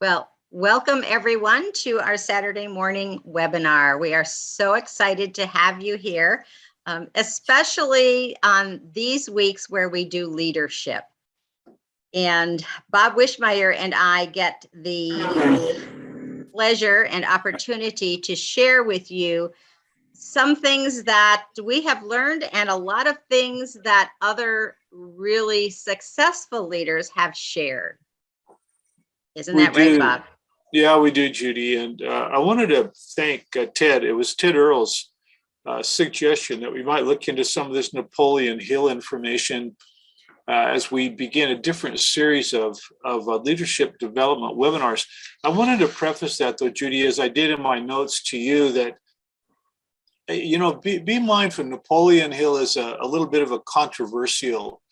Well, welcome everyone to our Saturday morning webinar. We are so excited to have you here, especially on these weeks where we do leadership. And Bob Wischmeier and I get the pleasure and opportunity to share with you some things that we have learned and a lot of things that other really successful leaders have shared. Isn't that right, Bob? Yeah, we do, Judy. And I wanted to thank Ted. It was Ted Earle's suggestion that we might look into some of this Napoleon Hill information as we begin a different series of leadership development webinars. I wanted to preface that, though, Judy, as I did in my notes to you, that be mindful. Napoleon Hill is a little bit of a controversial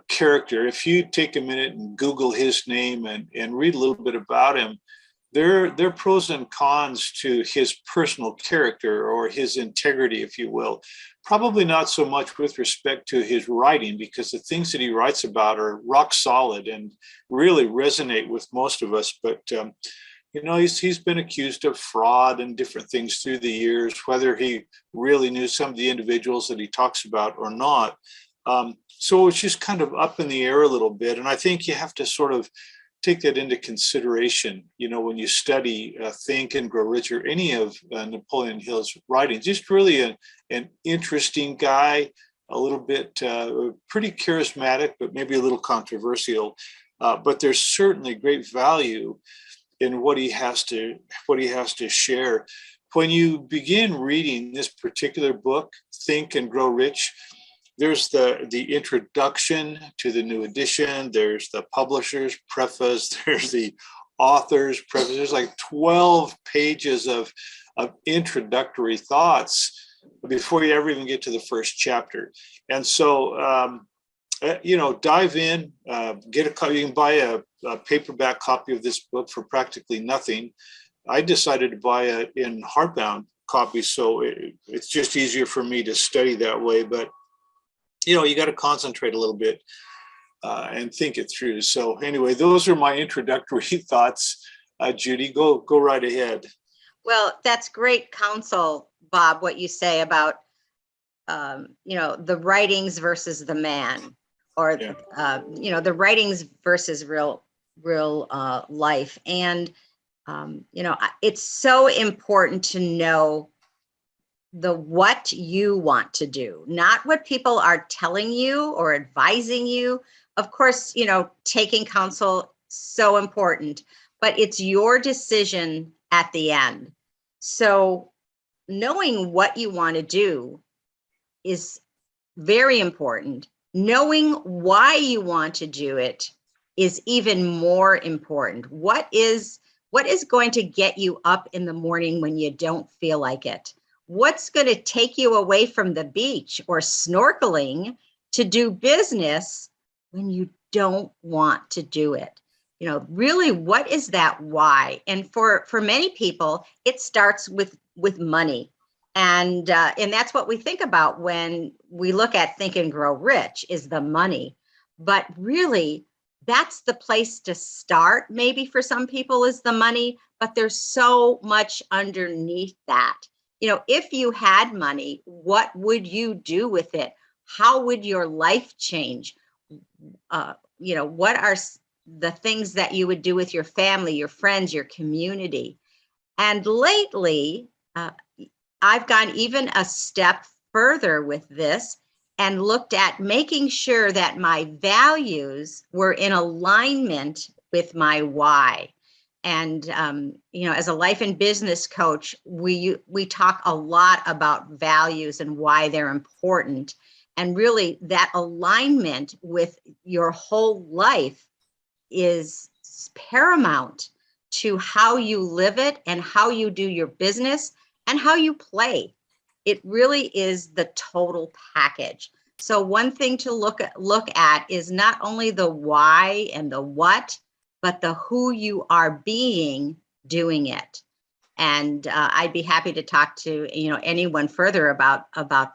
character. If you take a minute and Google his name and read a little bit about him, there are pros and cons to his personal character or his integrity, if you will. Probably not so much with respect to his writing, because the things that he writes about are rock solid and really resonate with most of us. But he's been accused of fraud and different things through the years, whether he really knew some of the individuals that he talks about or not. So it's just kind of up in the air a little bit. And I think you have to sort of take that into consideration, when you study Think and Grow Rich or any of Napoleon Hill's writings. Just really an interesting guy, a little bit pretty charismatic, but maybe a little controversial. But there's certainly great value in what he has to share. When you begin reading this particular book, Think and Grow Rich, there's the introduction to the new edition. There's the publisher's preface. There's the author's preface. There's like 12 pages of introductory thoughts before you ever even get to the first chapter. And so, dive in, get a copy. You can buy a paperback copy of this book for practically nothing. I decided to buy it in hardbound copy, so it's just easier for me to study that way. But you got to concentrate a little bit and think it through. So anyway, those are my introductory thoughts. Judy, go right ahead. Well, that's great counsel, Bob, what you say about, the writings versus the man, or, the writings versus real life. And, it's so important to know what you want to do, not what people are telling you or advising you. Of course, taking counsel, so important, but it's your decision at the end. So knowing what you want to do is very important. Knowing why you want to do it is even more important. What is going to get you up in the morning when you don't feel like it? What's going to take you away from the beach or snorkeling to do business when you don't want to do it? Really, what is that why? And for many people, it starts with money. And that's what we think about when we look at Think and Grow Rich, is the money. But really, that's the place to start. Maybe for some people is the money, but there's so much underneath that. If you had money, what would you do with it? How would your life change? What are the things that you would do with your family, your friends, your community? And lately, I've gone even a step further with this and looked at making sure that my values were in alignment with my why. And, as a life and business coach, we talk a lot about values and why they're important. And really that alignment with your whole life is paramount to how you live it and how you do your business and how you play. It really is the total package. So one thing to look at is not only the why and the what, but the who you are being doing it. And I'd be happy to talk to anyone further about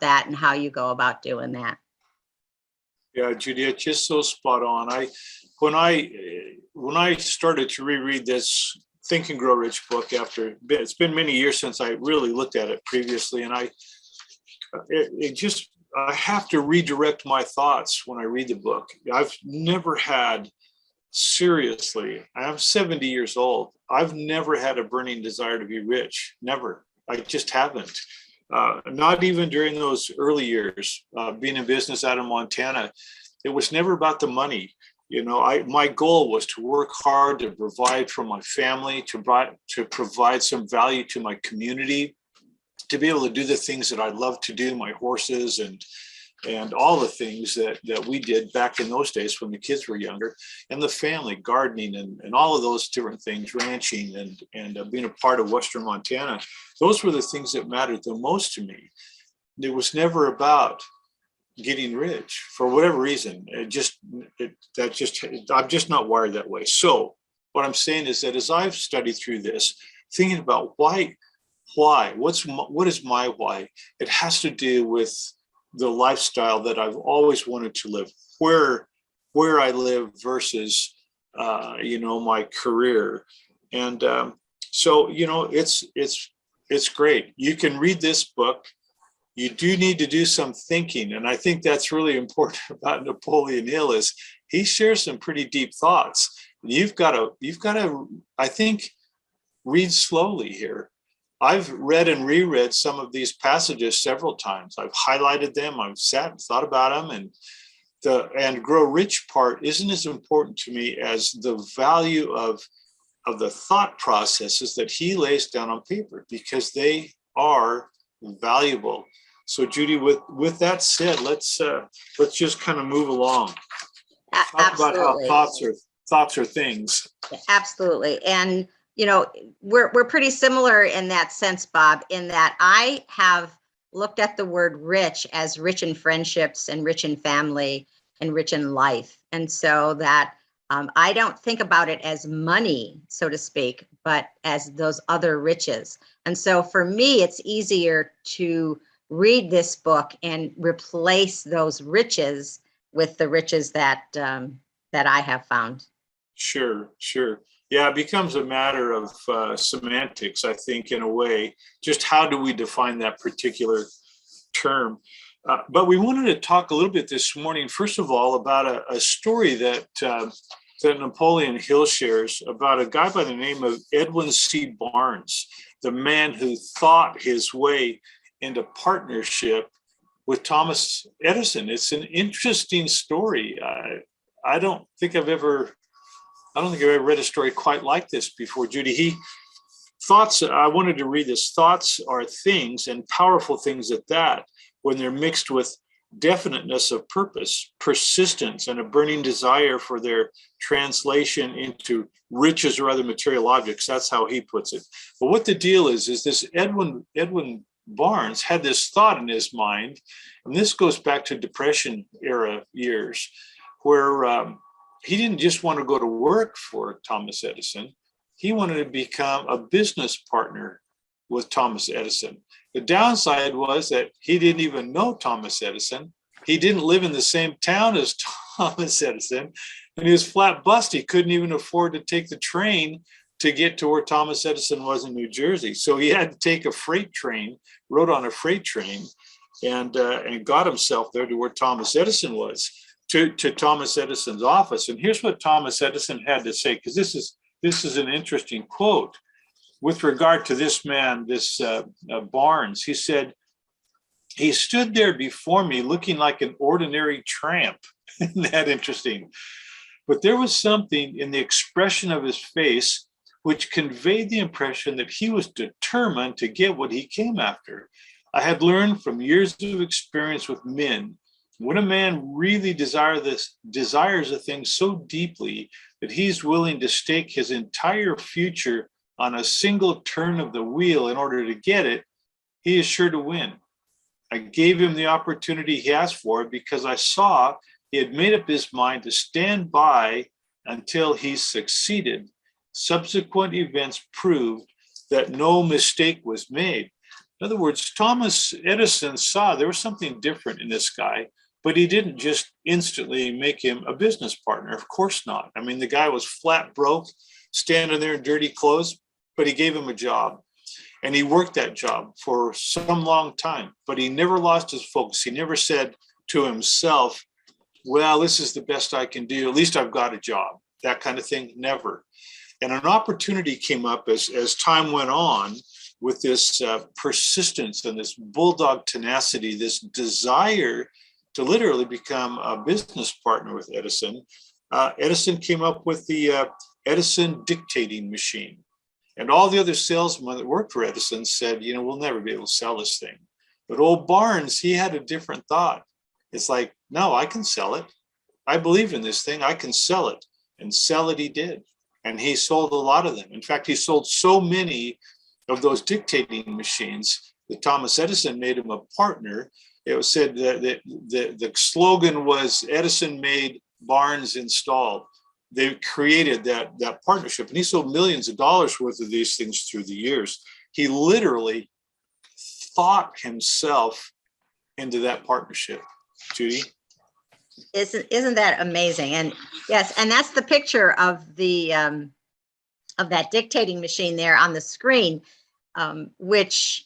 that and how you go about doing that. Yeah, Judy, it's just so spot on. when I started to reread this Think and Grow Rich book, after it's been many years since I really looked at it previously, and I have to redirect my thoughts when I read the book. I've never had, seriously, I'm 70 years old. I've never had a burning desire to be rich. Never. I just haven't. Not even during those early years, being in business out in Montana. It was never about the money. My goal was to work hard to provide for my family, to provide some value to my community, to be able to do the things that I love to do, my horses and all the things that we did back in those days when the kids were younger, and the family, gardening and all of those different things, ranching and being a part of Western Montana. Those were the things that mattered the most to me. It was never about getting rich for whatever reason. I'm just not wired that way. So what I'm saying is that as I've studied through this, thinking about why, what is my why? It has to do with the lifestyle that I've always wanted to live, where I live versus, my career. And so, it's great. You can read this book. You do need to do some thinking. And I think that's really important about Napoleon Hill is he shares some pretty deep thoughts. You've got to, I think, read slowly here. I've read and reread some of these passages several times. I've highlighted them. I've sat and thought about them, and the grow rich part isn't as important to me as the value of the thought processes that he lays down on paper, because they are valuable. So Judy, with that said, let's just kind of move along. Talk about how thoughts are things. Absolutely. And we're pretty similar in that sense, Bob, in that I have looked at the word rich as rich in friendships and rich in family and rich in life. And so that I don't think about it as money, so to speak, but as those other riches. And so for me, it's easier to read this book and replace those riches with the riches that I have found. Sure. Yeah, it becomes a matter of semantics, I think, in a way. Just how do we define that particular term? But we wanted to talk a little bit this morning, first of all, about a story that Napoleon Hill shares about a guy by the name of Edwin C. Barnes, the man who thought his way into partnership with Thomas Edison. It's an interesting story. I don't think I've ever read a story quite like this before, Judy. I wanted to read this. Thoughts are things, and powerful things at that, when they're mixed with definiteness of purpose, persistence, and a burning desire for their translation into riches or other material objects. That's how he puts it. But what the deal is this Edwin Barnes had this thought in his mind, and this goes back to Depression era years, where he didn't just want to go to work for Thomas Edison. He wanted to become a business partner with Thomas Edison. The downside was that he didn't even know Thomas Edison. He didn't live in the same town as Thomas Edison, and he was flat bust. He couldn't even afford to take the train to get to where Thomas Edison was in New Jersey. So he had to take a freight train, rode on a freight train, and got himself there to where Thomas Edison was, to Thomas Edison's office. And here's what Thomas Edison had to say, because this is an interesting quote with regard to this man, this Barnes. He said, "He stood there before me looking like an ordinary tramp." Isn't that interesting? But there was something in the expression of his face which conveyed the impression that he was determined to get what he came after. I had learned from years of experience with men, when a man really desires a thing so deeply that he's willing to stake his entire future on a single turn of the wheel in order to get it, he is sure to win. I gave him the opportunity he asked for because I saw he had made up his mind to stand by until he succeeded. Subsequent events proved that no mistake was made. In other words, Thomas Edison saw there was something different in this guy. but he didn't just instantly make him a business partner. Of course not. I mean, the guy was flat broke, standing there in dirty clothes, but he gave him a job. And he worked that job for some long time, but he never lost his focus. He never said to himself, well, this is the best I can do. At least I've got a job. That kind of thing, never. And an opportunity came up as time went on with this persistence and this bulldog tenacity, this desire to literally become a business partner with Edison. Edison came up with the Edison dictating machine. And all the other salesmen that worked for Edison said, you know, we'll never be able to sell this thing. But old Barnes, he had a different thought. It's like, no, I can sell it. I believe in this thing. I can sell it. And sell it he did. And he sold a lot of them. In fact, he sold so many of those dictating machines that Thomas Edison made him a partner. It was said that the slogan was Edison made, Barnes installed. They created that partnership, and he sold millions of dollars worth of these things through the years. He literally thought himself into that partnership. Judy? Isn't that amazing? And yes, and that's the picture of the of that dictating machine there on the screen, which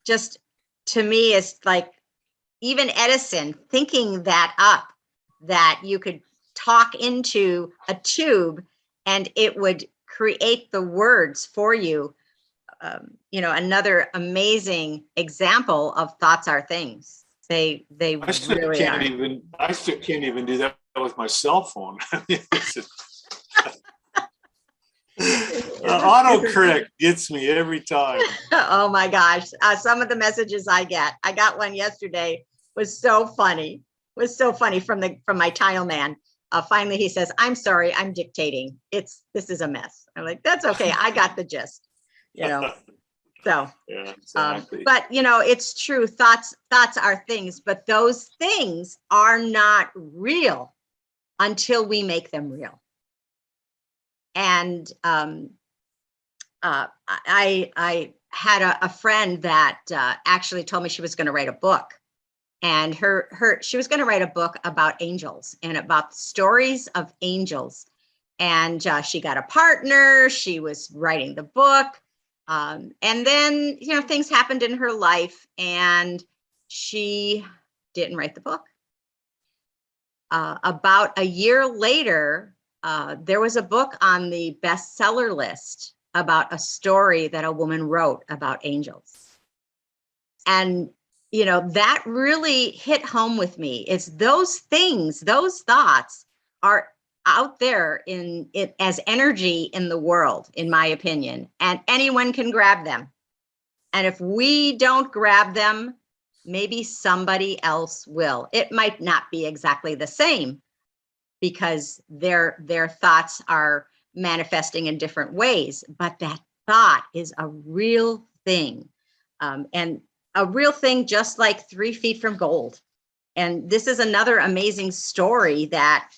just to me is like even Edison thinking that up, that you could talk into a tube and it would create the words for you. You know, another amazing example of thoughts are things. They I still really can't are. I still can't even do that with my cell phone. Autocorrect gets me every time. Oh my gosh. Some of the messages I got one yesterday was so funny. From my tile man. Finally, he says, I'm sorry, I'm dictating. This is a mess. I'm like, that's okay. I got the gist, you know? So, Yeah, exactly. but you know, it's true. Thoughts are things, but those things are not real until we make them real. And I had a friend that actually told me she was going to write a book. And she was going to write a book about angels and about stories of angels. And she got a partner. She was writing the book. And then, you know, things happened in her life and she didn't write the book. About a year later, there was a book on the bestseller list about a story that a woman wrote about angels. And you know, that really hit home with me. It's those things, those thoughts are out there in it as energy in the world, in my opinion, and anyone can grab them. And if we don't grab them, maybe somebody else will. It might not be exactly the same because their thoughts are manifesting in different ways, but that thought is a real thing. And a real thing, just like 3 feet from gold. And this is another amazing story that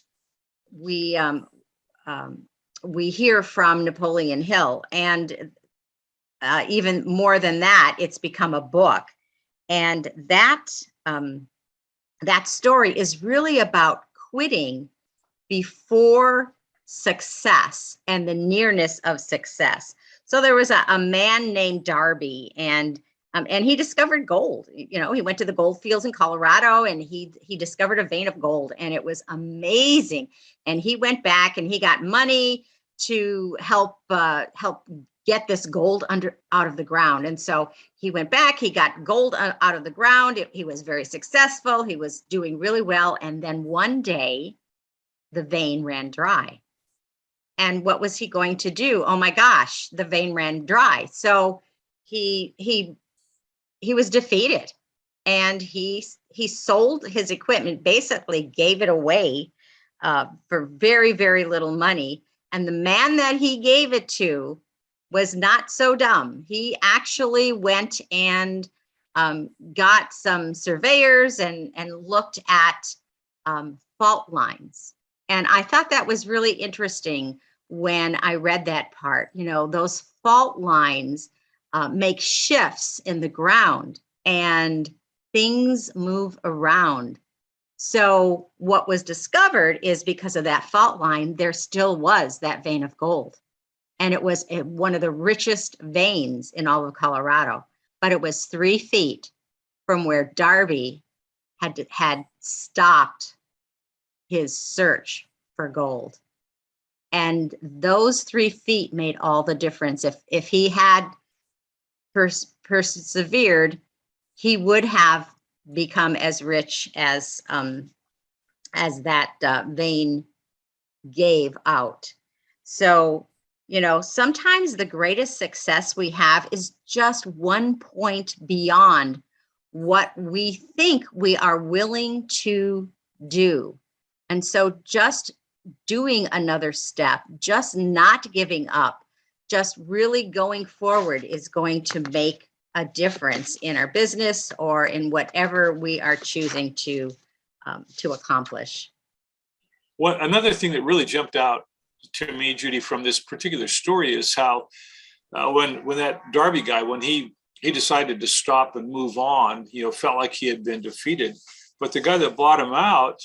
we hear from Napoleon Hill. And even more than that, it's become a book. And that story is really about quitting before success and the nearness of success. So there was a man named Darby, and he discovered gold. You know, he went to the gold fields in Colorado and he discovered a vein of gold, and it was amazing. And he went back and he got money to help get this gold out of the ground. And so he went back, he got gold out of the ground. He was very successful. He was doing really well. And then one day the vein ran dry. And what was he going to do? Oh my gosh, the vein ran dry. So he was defeated, and he sold his equipment, basically gave it away for very, very little money. And the man that he gave it to was not so dumb. He actually went and got some surveyors and looked at fault lines. And I thought that was really interesting when I read that part. You know, those fault lines make shifts in the ground and things move around. So what was discovered is because of that fault line, there still was that vein of gold. And it was one of the richest veins in all of Colorado, but it was 3 feet from where Darby had stopped his search for gold. And those 3 feet made all the difference. If he had persevered, he would have become as rich as that vein gave out. So, sometimes the greatest success we have is just 1 point beyond what we think we are willing to do. And so just doing another step, just not giving up, just really going forward is going to make a difference in our business or in whatever we are choosing to accomplish. Another thing that really jumped out to me, Judy, from this particular story is how when that Darby guy, when he decided to stop and move on, felt like he had been defeated. But the guy that bought him out,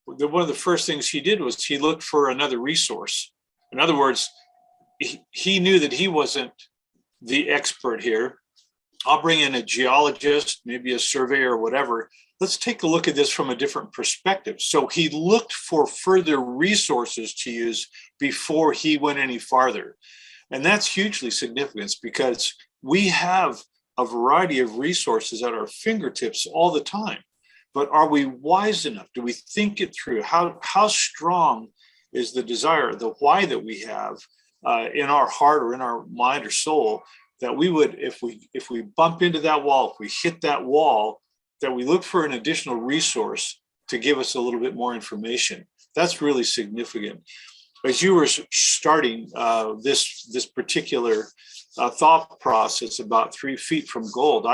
one of the first things he did was he looked for another resource. In other words, he knew that he wasn't the expert here. I'll bring in a geologist, maybe a surveyor or whatever. Let's take a look at this from a different perspective. So he looked for further resources to use before he went any farther. And that's hugely significant because we have a variety of resources at our fingertips all the time. But are we wise enough? Do we think it through? How strong is the desire, the why that we have in our heart or in our mind or soul, that we would, if we bump into that wall, if we hit that wall, that we look for an additional resource to give us a little bit more information? That's really significant. As you were starting this particular thought process about 3 feet from gold,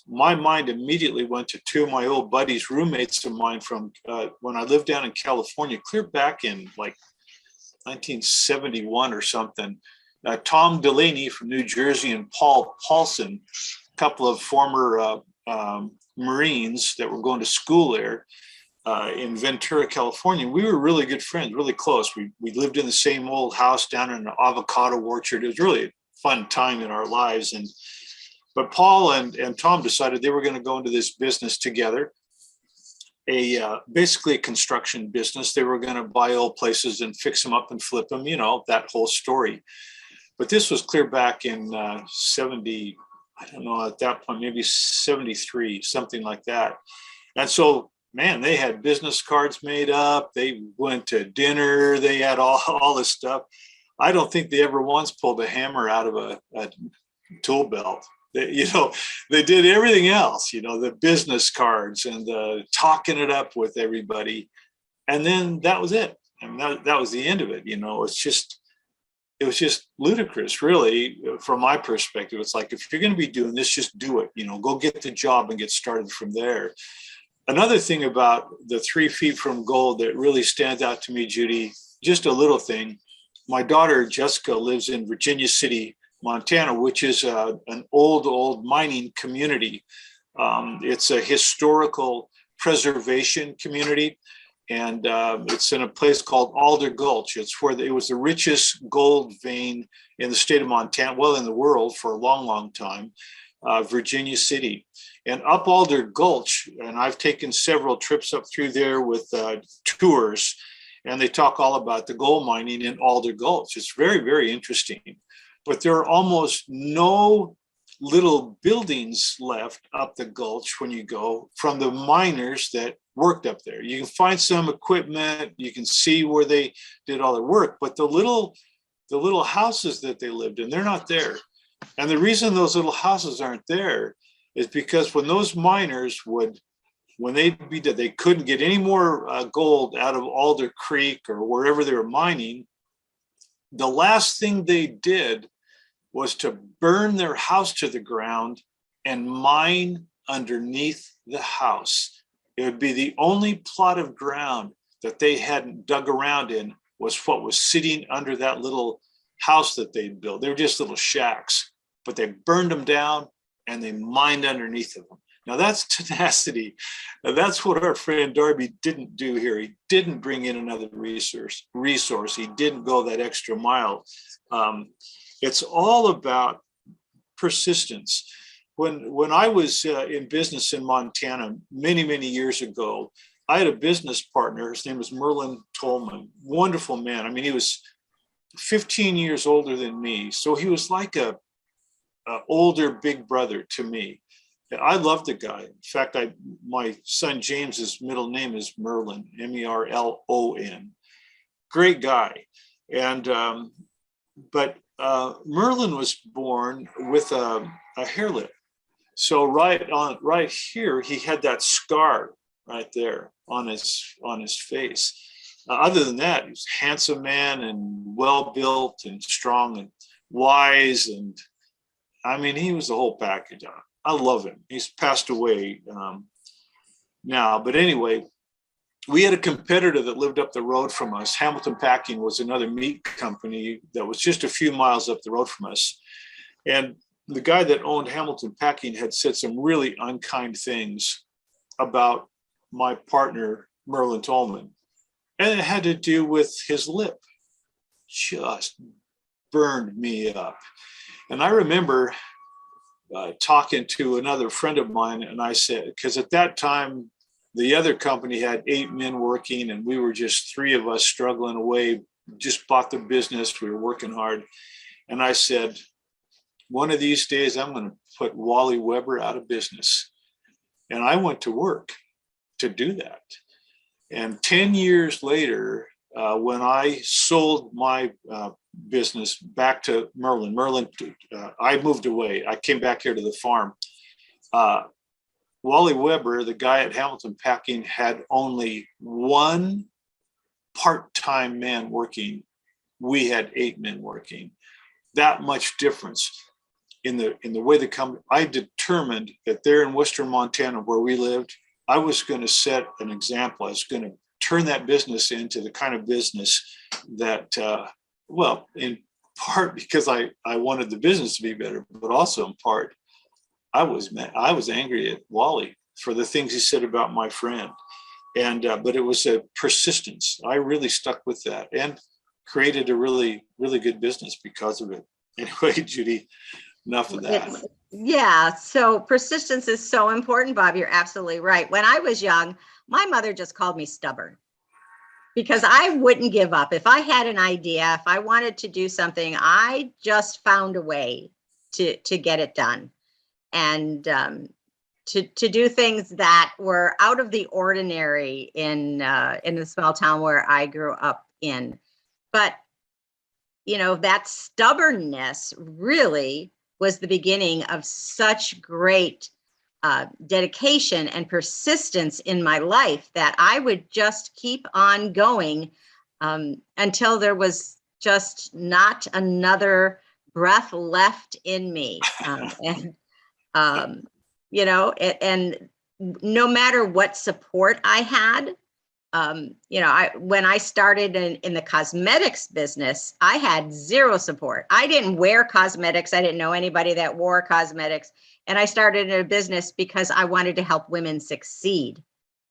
my mind immediately went to 2 of my old buddies, roommates of mine from when I lived down in California, clear back in like 1971 or something. Tom Delaney from New Jersey and Paul Paulson, a couple of former Marines that were going to school there in Ventura, California. We were really good friends, really close. We lived in the same old house down in an avocado orchard. It was really a fun time in our lives. But Paul and Tom decided they were going to go into this business together, basically a construction business. They were going to buy old places and fix them up and flip them, that whole story. But this was clear back in 70, I don't know, at that point, maybe 73, something like that. And so, man, they had business cards made up. They went to dinner. They had all this stuff. I don't think they ever once pulled a hammer out of a tool belt. They did everything else, the business cards and the talking it up with everybody. And then that was it. And that was the end of it. It was just ludicrous, really, from my perspective. It's like, if you're going to be doing this, just do it, go get the job and get started from there. Another thing about the 3 feet from gold that really stands out to me, Judy, just a little thing. My daughter, Jessica, lives in Virginia City, Montana, which is an old mining community. It's a historical preservation community. And it's in a place called Alder Gulch. It's where it was the richest gold vein in the state of Montana, well, in the world for a long, long time, Virginia City. And up Alder Gulch, and I've taken several trips up through there with tours, and they talk all about the gold mining in Alder Gulch. It's very, very interesting. But there are almost no little buildings left up the gulch when you go from the miners that worked up there. You can find some equipment, you can see where they did all their work, but the little houses that they lived in, they're not there. And the reason those little houses aren't there is because when those miners they couldn't get any more gold out of Alder Creek or wherever they were mining, the last thing they did was to burn their house to the ground and mine underneath the house. It would be the only plot of ground that they hadn't dug around in was what was sitting under that little house that they'd built. They were just little shacks, but they burned them down and they mined underneath of them. Now that's tenacity. Now that's what our friend Darby didn't do here. He didn't bring in another resource. He didn't go that extra mile. It's all about persistence. When I was in business in Montana many years ago, I had a business partner. His name was Merlin Tolman. Wonderful man. I mean, he was 15 years older than me, so he was like a older big brother to me. I loved the guy. In fact, my son James's middle name is Merlin, Merlon. Great guy, and but Merlin was born with a hair lip. So right here, he had that scar right there on his face. Other than that, he's a handsome man and well built and strong and wise, and I mean, he was the whole package. I love him. He's passed away now, but anyway, we had a competitor that lived up the road from us. Hamilton Packing was another meat company that was just a few miles up the road from us, and the guy that owned Hamilton Packing had said some really unkind things about my partner, Merlin Tolman. And it had to do with his lip. Just burned me up. And I remember talking to another friend of mine, and I said, because at that time, the other company had 8 men working, and we were just 3 of us struggling away, just bought the business. We were working hard. And I said, one of these days, I'm going to put Wally Weber out of business. And I went to work to do that. And 10 years later, when I sold my business back to Merlin, I moved away. I came back here to the farm. Wally Weber, the guy at Hamilton Packing, had only 1 part-time man working. We had 8 men working. That much difference in the way the company. I determined that there in Western Montana, where we lived, I was going to set an example. I was going to turn that business into the kind of business that, well, in part because I wanted the business to be better, but also in part, I was angry at Wally for the things he said about my friend. And, but it was a persistence. I really stuck with that and created a really good business because of it. Anyway, Judy, enough of that. Yeah. So persistence is so important, Bob. You're absolutely right. When I was young, my mother just called me stubborn because I wouldn't give up. If I had an idea, if I wanted to do something, I just found a way to get it done. And to do things that were out of the ordinary in the small town where I grew up in. But, you know, that stubbornness really was the beginning of such great dedication and persistence in my life that I would just keep on going until there was just not another breath left in me. You know, and no matter what support I had, you know, when I started in the cosmetics business, I had 0 support. I didn't wear cosmetics. I didn't know anybody that wore cosmetics. And I started in a business because I wanted to help women succeed.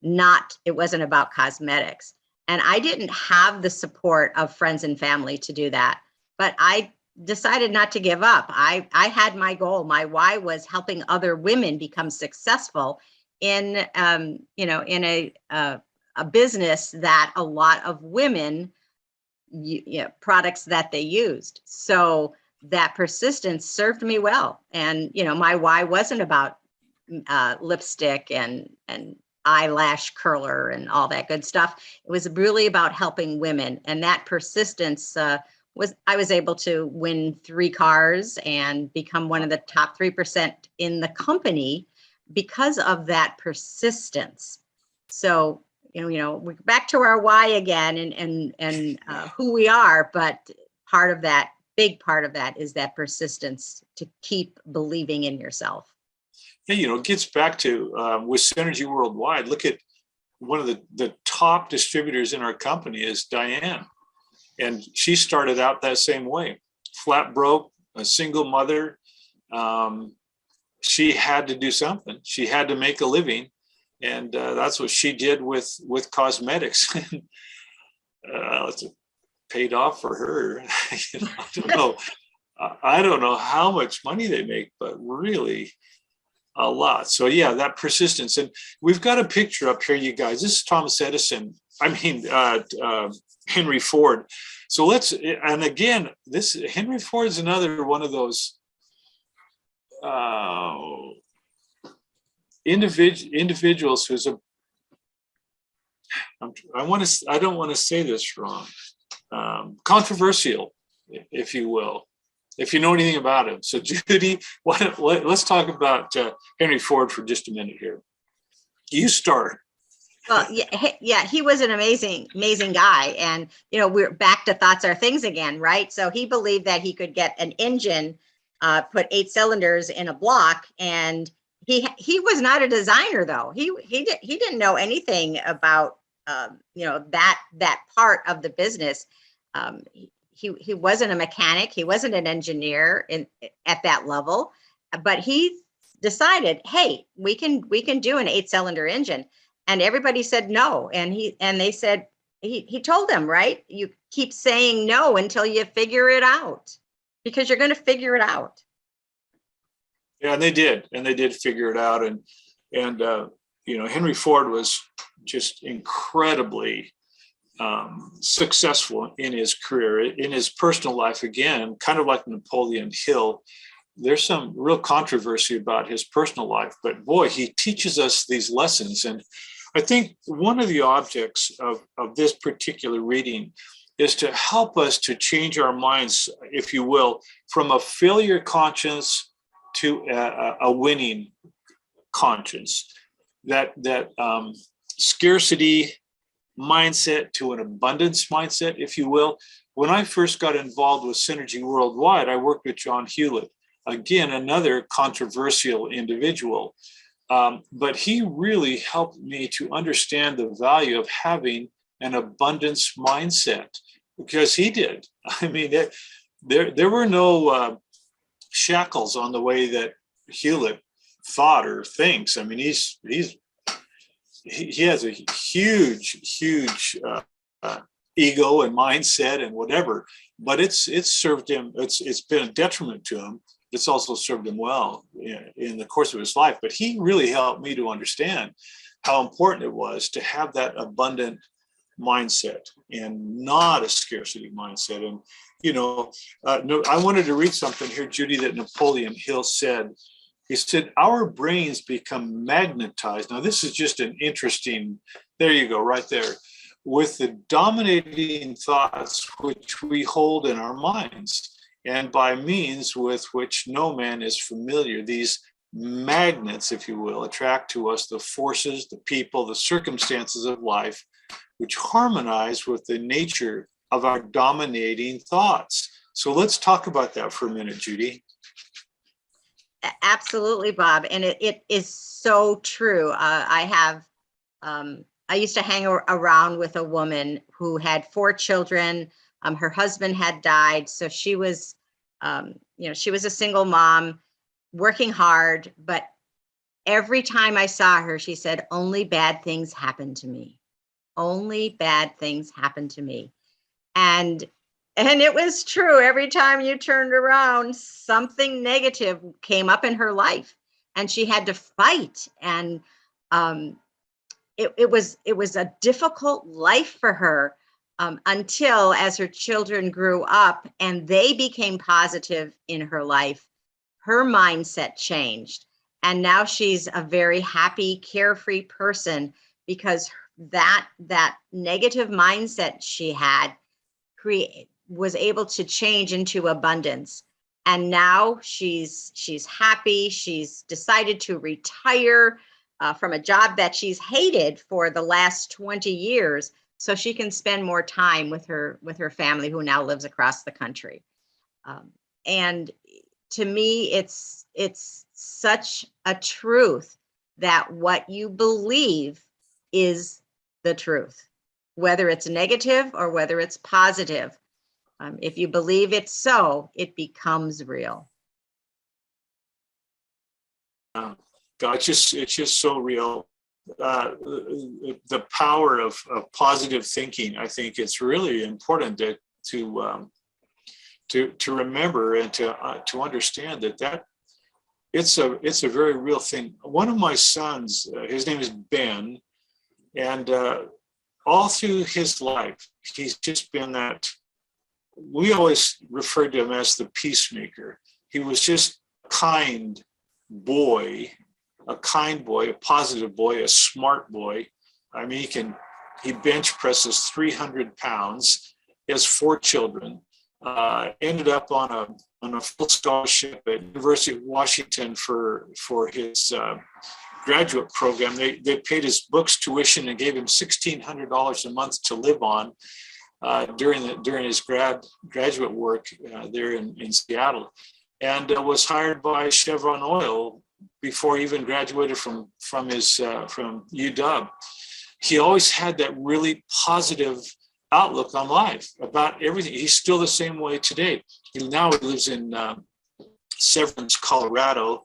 It wasn't about cosmetics. And I didn't have the support of friends and family to do that. But I decided not to give up. I had my goal. My why was helping other women become successful in, you know, in a business that a lot of women, products that they used. So that persistence served me well. And, you know, my why wasn't about lipstick and eyelash curler and all that good stuff. It was really about helping women. And that persistence I was able to win 3 cars and become one of the top 3% in the company because of that persistence. So, you know, we're back to our why again and who we are, but big part of that is that persistence to keep believing in yourself. Yeah, you know, it gets back to with Synergy Worldwide. Look at one of the top distributors in our company is Diane. And she started out that same way, flat broke, a single mother, she had to do something. She had to make a living, and that's what she did with cosmetics. It's paid off for her. You know, I don't know. I don't know how much money they make, but really a lot. So yeah, that persistence. And we've got a picture up here, you guys. This is Thomas Edison. I mean, Henry Ford. So let's, and again, this Henry Ford is another one of those individuals who's a, I don't want to say this wrong, controversial, if you will, if you know anything about him. So Judy, let's talk about Henry Ford for just a minute here. You start. Well, yeah, he was an amazing guy. And, you know, we're back to thoughts are things again, right? So he believed that he could get an engine, put 8 cylinders in a block. And he was not a designer, though. He didn't know anything about, you know, that part of the business. He wasn't a mechanic. He wasn't an engineer at that level, but he decided, hey, we can do an 8-cylinder engine. And everybody said no. And they said, he told them, right? You keep saying no until you figure it out, because you're going to figure it out. Yeah, and they did figure it out. And you know, Henry Ford was just incredibly successful in his career, in his personal life. Again, kind of like Napoleon Hill, there's some real controversy about his personal life, but boy, he teaches us these lessons. And I think one of the objects of this particular reading is to help us to change our minds, if you will, from a failure conscience to a winning conscience. That scarcity mindset to an abundance mindset, if you will. When I first got involved with Synergy Worldwide, I worked with John Hewlett, again, another controversial individual. But he really helped me to understand the value of having an abundance mindset, because he did. I mean, there were no shackles on the way that Hewlett thought or thinks. I mean, he has a huge ego and mindset and whatever, but it's served him. It's been a detriment to him. It's also served him well in the course of his life. But he really helped me to understand how important it was to have that abundant mindset and not a scarcity mindset. And, you know, I wanted to read something here, Judy, that Napoleon Hill said. He said, our brains become magnetized. Now, this is just an interesting, there you go, right there, with the dominating thoughts which we hold in our minds, and by means with which no man is familiar. These magnets, if you will, attract to us the forces, the people, the circumstances of life, which harmonize with the nature of our dominating thoughts. So let's talk about that for a minute, Judy. Absolutely, Bob. And it is so true. I used to hang around with a woman who had 4 children. Her husband had died. So she was, you know, she was a single mom working hard, but every time I saw her, she said, only bad things happen to me. Only bad things happen to me. And it was true. Every time you turned around, something negative came up in her life, and she had to fight. And it was a difficult life for her until, as her children grew up and they became positive in her life, her mindset changed. And now she's a very happy, carefree person, because that negative mindset she had was able to change into abundance. And now she's happy. She's decided to retire from a job that she's hated for the last 20 years, so she can spend more time with her family, who now lives across the country. And to me, it's such a truth that what you believe is the truth, whether it's negative or whether it's positive. If you believe it's so, it becomes real. God, it's just so real. The power of positive thinking. I think it's really important to remember and to understand that it's a very real thing. One of my sons, his name is Ben, and all through his life, he's just been that. We always referred to him as the peacemaker. He was just a kind boy, a positive boy, a smart boy. I mean, he bench presses 300 pounds. He has 4 children. Ended up on a full scholarship at University of Washington for his graduate program. They paid his books tuition and gave him $1,600 a month to live on during his graduate work there in Seattle, and was hired by Chevron Oil before he even graduated from UW. He always had that really positive outlook on life about everything. He's still the same way today. He lives in Severance, Colorado.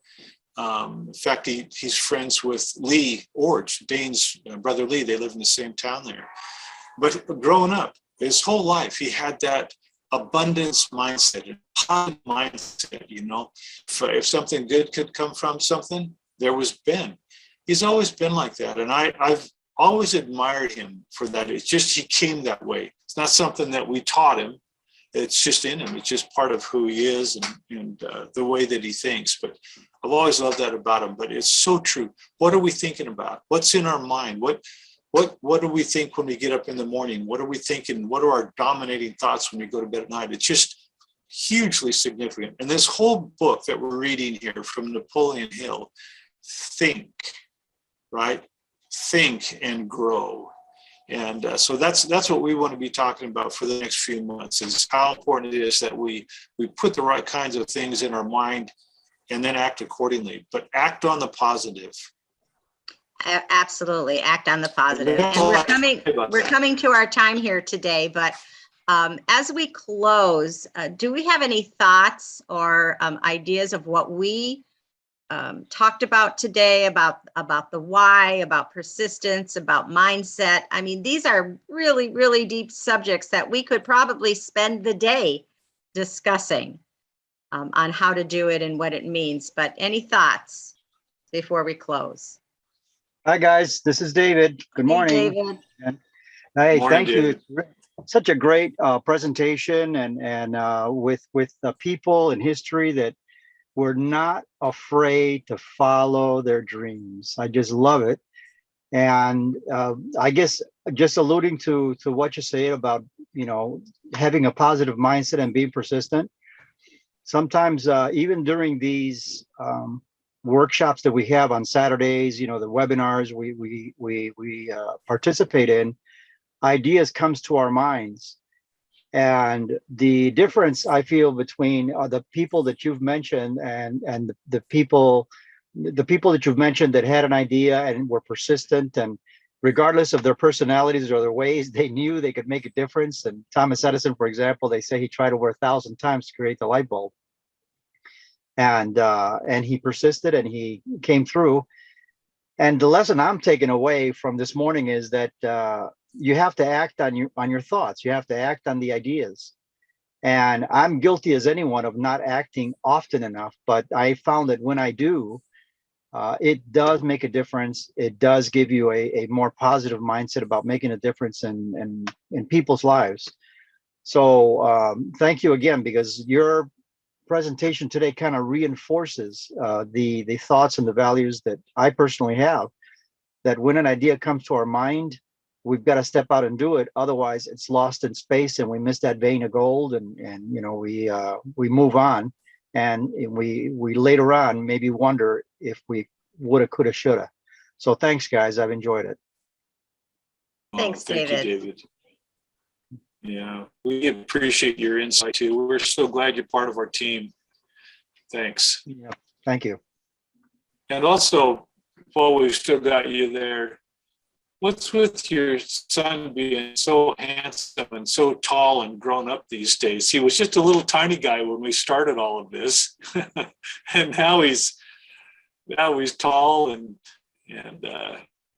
In fact, he's friends with Lee Orge, Dane's brother Lee. They live in the same town there. But growing up, his whole life, he had that abundance mindset, a positive mindset, If something good could come from something, there was Ben. He's always been like that. And I've always admired him for that. It's just, he came that way. It's not something that we taught him. It's just in him. It's just part of who he is and the way that he thinks. But I've always loved that about him. But it's so true. What are we thinking about? What's in our mind? What do we think when we get up in the morning? What are we thinking? What are our dominating thoughts when we go to bed at night? It's just hugely significant. And this whole book that we're reading here from Napoleon Hill, think, right? Think and grow. And so that's what we want to be talking about for the next few months, is how important it is that we put the right kinds of things in our mind and then act accordingly, but act on the positive. Absolutely, act on the positive. And we're coming to our time here today, but as we close, do we have any thoughts or ideas of what we talked about today, about the why, about persistence, about mindset? I mean, these are really, really deep subjects that we could probably spend the day discussing on how to do it and what it means. But any thoughts before we close? Hi, guys. This is David. Good morning. David. Hey, Morning, thank David. you. Such a great presentation, and with the people in history that were not afraid to follow their dreams. I just love it. And I guess just alluding to what you say about, having a positive mindset and being persistent. Sometimes even during these workshops that we have on Saturdays, the webinars we participate in, ideas comes to our minds. And the difference I feel between the people that you've mentioned and the people that you've mentioned that had an idea and were persistent, and regardless of their personalities or their ways, they knew they could make a difference. And Thomas Edison, for example, they say he tried over 1,000 times to create the light bulb. And he persisted and he came through. And the lesson I'm taking away from this morning is that you have to act on your thoughts. You have to act on the ideas. And I'm guilty as anyone of not acting often enough. But I found that when I do, it does make a difference. It does give you a more positive mindset about making a difference in people's lives. So thank you again, because your presentation today kind of reinforces the thoughts and the values that I personally have, that when an idea comes to our mind, we've got to step out and do it. Otherwise it's lost in space and we miss that vein of gold, and we move on, and we later on maybe wonder if we woulda, coulda, shoulda. So thanks, guys. I've enjoyed it. Thanks, Thank David. you, David. Yeah, we appreciate your insight too. We're so glad you're part of our team. Thanks. Yeah, thank you. And also, Paul, we've still got you there. What's with your son being so handsome and so tall and grown up these days? He was just a little tiny guy when we started all of this. And now he's now he's tall and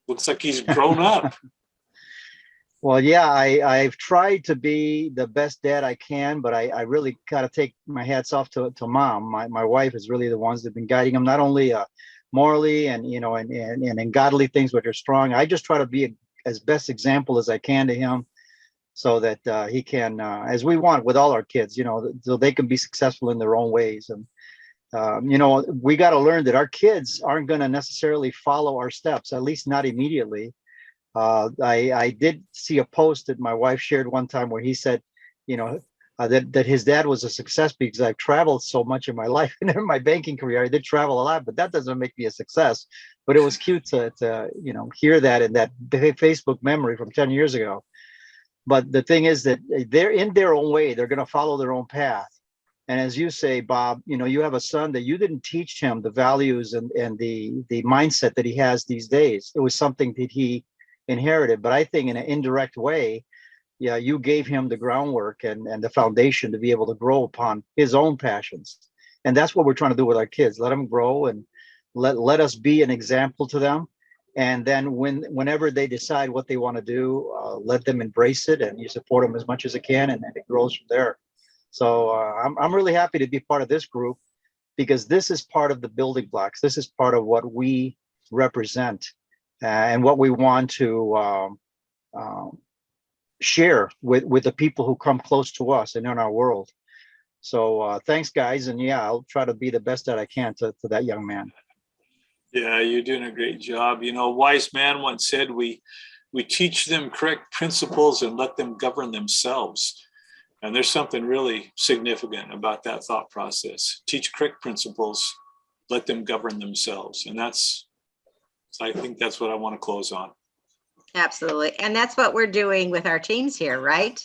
looks like he's grown up. Well, yeah, I've tried to be the best dad I can, but I really got to take my hats off to mom. My wife is really the ones that have been guiding him, not only morally and, and in godly things, which are strong. I just try to be as best example as I can to him so that he can, as we want with all our kids, so they can be successful in their own ways. And, we got to learn that our kids aren't going to necessarily follow our steps, at least not immediately. I did see a post that my wife shared one time where he said, that his dad was a success because I've traveled so much in my life and in my banking career. I did travel a lot, but that doesn't make me a success. But it was cute to hear that in that Facebook memory from 10 years ago. But the thing is that they're in their own way. They're going to follow their own path. And as you say, Bob, you have a son that you didn't teach him the values and the mindset that he has these days. It was something that he inherited. But I think in an indirect way, yeah, you gave him the groundwork and the foundation to be able to grow upon his own passions. And that's what we're trying to do with our kids. Let them grow and let us be an example to them. And then whenever they decide what they want to do, let them embrace it, and you support them as much as you can, and then it grows from there. So I'm really happy to be part of this group, because this is part of the building blocks. This is part of what we represent and what we want to share with the people who come close to us and in our world. So thanks, guys. And yeah, I'll try to be the best that I can to that young man. Yeah, you're doing a great job. A wise man once said, we teach them correct principles and let them govern themselves. And there's something really significant about that thought process. Teach correct principles, let them govern themselves. And I think that's what I want to close on. Absolutely. And that's what we're doing with our teams here, right?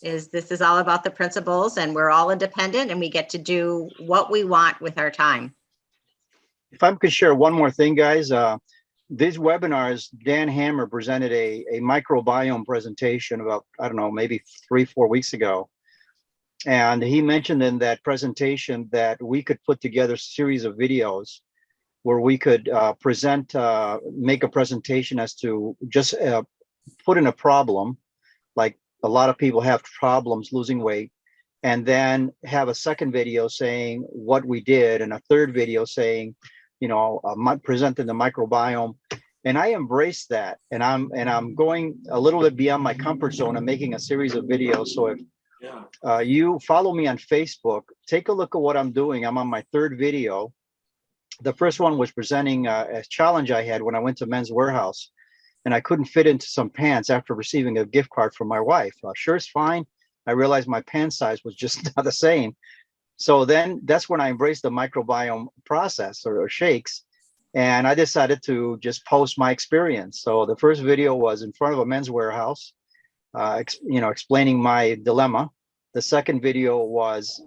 This is all about the principles, and we're all independent, and we get to do what we want with our time. If I could share one more thing, guys, these webinars, Dan Hammer presented a microbiome presentation about, I don't know, maybe 3-4 weeks ago. And he mentioned in that presentation that we could put together a series of videos where we could make a presentation as to just put in a problem, like a lot of people have problems losing weight, and then have a second video saying what we did, and a third video saying, presenting the microbiome. And I embrace that, and I'm going a little bit beyond my comfort zone and making a series of videos. So if you follow me on Facebook, take a look at what I'm doing. I'm on my third video. The first one was presenting a challenge I had when I went to Men's Warehouse, and I couldn't fit into some pants after receiving a gift card from my wife. Shirt's fine. I realized my pant size was just not the same. So then that's when I embraced the microbiome process or shakes. And I decided to just post my experience. So the first video was in front of a Men's Warehouse, explaining my dilemma. The second video was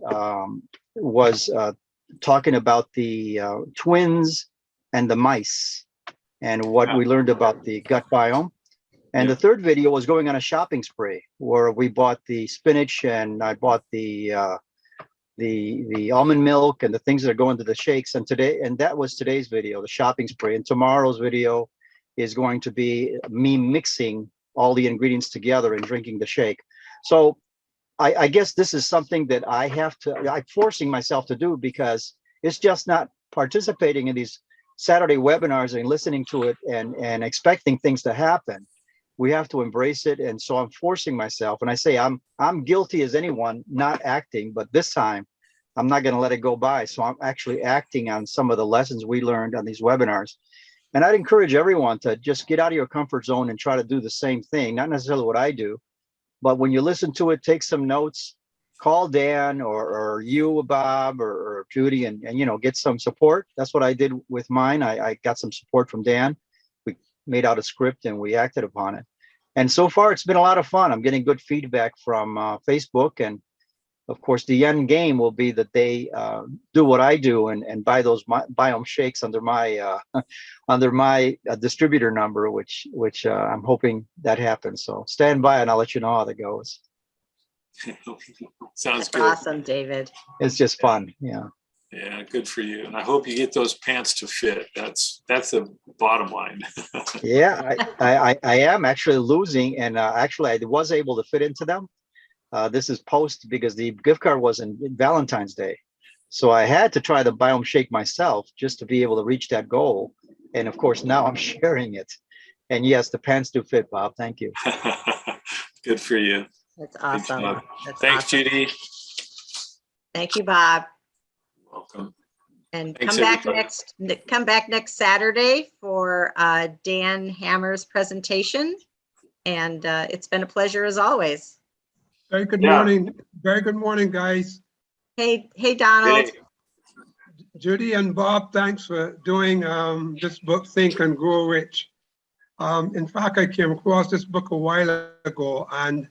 talking about the twins and the mice and what we learned about the gut biome. And the third video was going on a shopping spree where we bought the spinach, and I bought the almond milk and the things that are going to the shakes. And that was today's video, the shopping spree. And tomorrow's video is going to be me mixing all the ingredients together and drinking the shake. So I guess this is something that I'm forcing myself to do, because it's just not participating in these Saturday webinars and listening to it and expecting things to happen. We have to embrace it. And so I'm forcing myself. And I say I'm guilty as anyone not acting, but this time I'm not going to let it go by. So I'm actually acting on some of the lessons we learned on these webinars. And I'd encourage everyone to just get out of your comfort zone and try to do the same thing. Not necessarily what I do, but when you listen to it, take some notes, call Dan or you, Bob, or Judy, and get some support. That's what I did with mine. I got some support from Dan. We made out a script and we acted upon it. And so far, it's been a lot of fun. I'm getting good feedback from Facebook. And of course, the end game will be that they do what I do and buy those biome shakes under my distributor number, which I'm hoping that happens. So stand by and I'll let you know how that goes. Sounds That's good. awesome, David. It's just fun. Yeah. Yeah, good for you. And I hope you get those pants to fit. That's the bottom line. Yeah, I am actually losing, and actually I was able to fit into them. This is post because the gift card was in Valentine's Day. So I had to try the Biome Shake myself just to be able to reach that goal. And of course, now I'm sharing it. And yes, the pants do fit, Bob. Thank you. Good for you. That's Good awesome. job. That's Thanks, awesome. Judy. Thank you, Bob. Welcome. And Thanks, come back next Saturday for Dan Hammer's presentation. And it's been a pleasure as always. Very good Yeah. morning. Very good morning, guys. Hey, Donald. Hey. Judy and Bob, thanks for doing this book, Think and Grow Rich. In fact, I came across this book a while ago and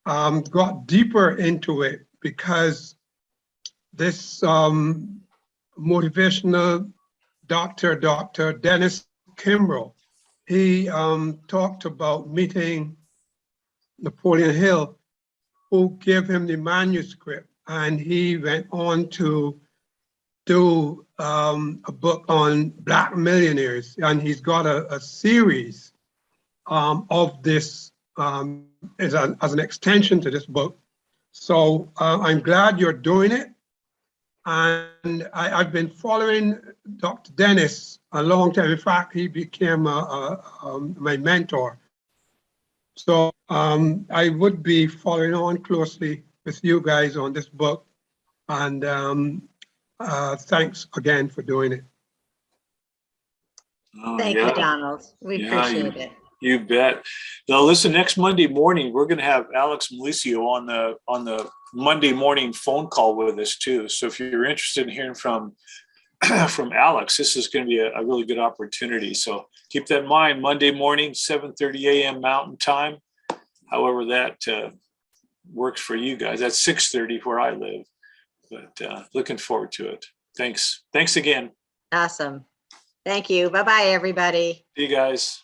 got deeper into it because this motivational Dr. Dennis Kimbrough, he talked about meeting Napoleon Hill, who gave him the manuscript, and he went on to do a book on Black millionaires, and he's got a series of this as an extension to this book. So I'm glad you're doing it. And I've been following Dr. Dennis a long time. In fact, he became my mentor. So I would be following on closely with you guys on this book. And thanks again for doing it. Oh, Thank yeah. you, Donald. We Yeah, appreciate it. You bet. Now, listen. Next Monday morning, we're going to have Alex Malicio on the Monday morning phone call with us too. So if you're interested in hearing from Alex, this is going to be a really good opportunity. So keep that in mind. Monday morning, 7:30 a.m. Mountain Time. However that works for you guys. That's 6:30 where I live. But looking forward to it. Thanks again. Awesome. Thank you. Bye-bye, everybody. See you guys.